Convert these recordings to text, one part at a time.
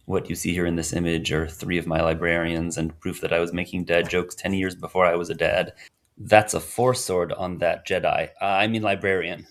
What you see here in this image are three of my librarians and proof that I was making dad jokes 10 years before I was a dad. That's a force sword on that Jedi. I mean librarian.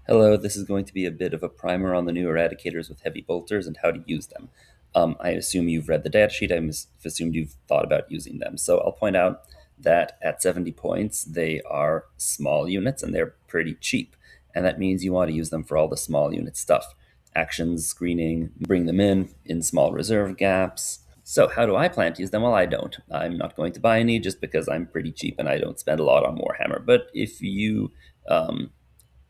Hello, this is going to be a bit of a primer on the new eradicators with heavy bolters and how to use them. I assume you've read the datasheet. I've assumed you've thought about using them. So I'll point out that at 70 points, they are small units and they're pretty cheap. And that means you want to use them for all the small unit stuff. Actions, screening, bring them in small reserve gaps. So how do I plan to use them? Well, I don't. I'm not going to buy any just because I'm pretty cheap and I don't spend a lot on Warhammer. Um,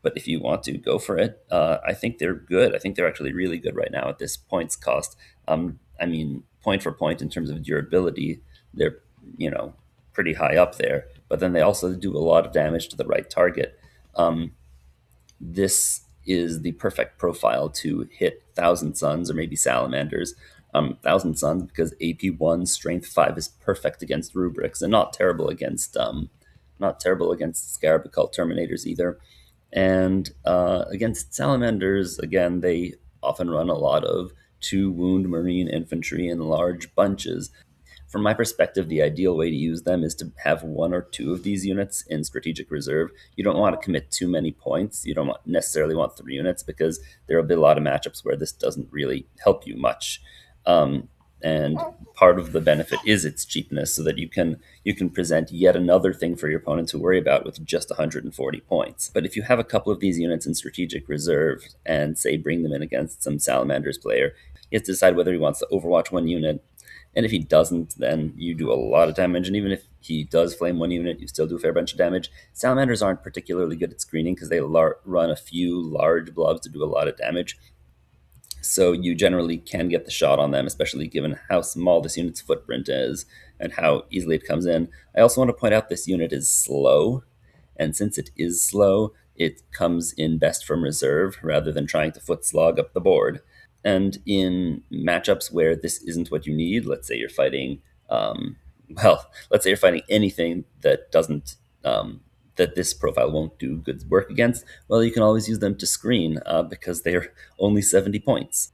but if you want to go for it, I think they're good. I think they're actually really good right now at this points cost. I mean, point for point in terms of durability, they're pretty high up there. But then they also do a lot of damage to the right target. This is the perfect profile to hit Thousand Suns or maybe Salamanders. Thousand Suns because AP1 Strength 5 is perfect against rubrics and not terrible against Scarab Cult Terminators either. And against Salamanders, again, they often run a lot of 2 wound Marine infantry in large bunches. From my perspective, the ideal way to use them is to have 1 or 2 of these units in strategic reserve. You don't want to commit too many points. You don't necessarily want 3 units because there will be a lot of matchups where this doesn't really help you much. And part of the benefit is its cheapness, so that you can present yet another thing for your opponent to worry about with just 140 points. But if you have a couple of these units in strategic reserve and say bring them in against some Salamanders player, he has to decide whether he wants to overwatch 1 unit. And if he doesn't, then you do a lot of damage. And even if he does flame 1 unit, you still do a fair bunch of damage. Salamanders aren't particularly good at screening because they run a few large blobs to do a lot of damage. So you generally can get the shot on them, especially given how small this unit's footprint is and how easily it comes in. I also want to point out this unit is slow, and since it is slow, it comes in best from reserve rather than trying to foot slog up the board. And in matchups where this isn't what you need, let's say you're fighting anything that doesn't that this profile won't do good work against, well, you can always use them to screen because they're only 70 points.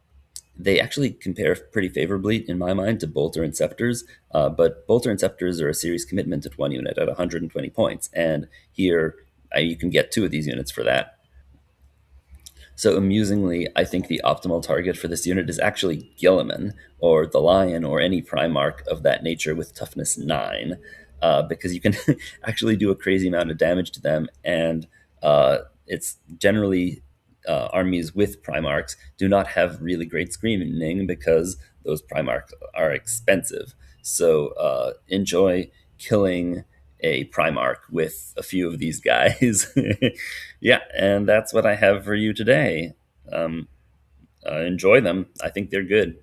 They actually compare pretty favorably, in my mind, to Bolter and Scepters, but Bolter and Scepters are a series commitment at 1 unit at 120 points, and here you can get 2 of these units for that. So amusingly, I think the optimal target for this unit is actually Gilliman, or the Lion, or any Primarch of that nature with toughness 9, because you can actually do a crazy amount of damage to them, and it's generally armies with Primarchs do not have really great screening because those Primarchs are expensive. So enjoy killing a Primarch with a few of these guys. Yeah, and that's what I have for you today. Enjoy them. I think they're good.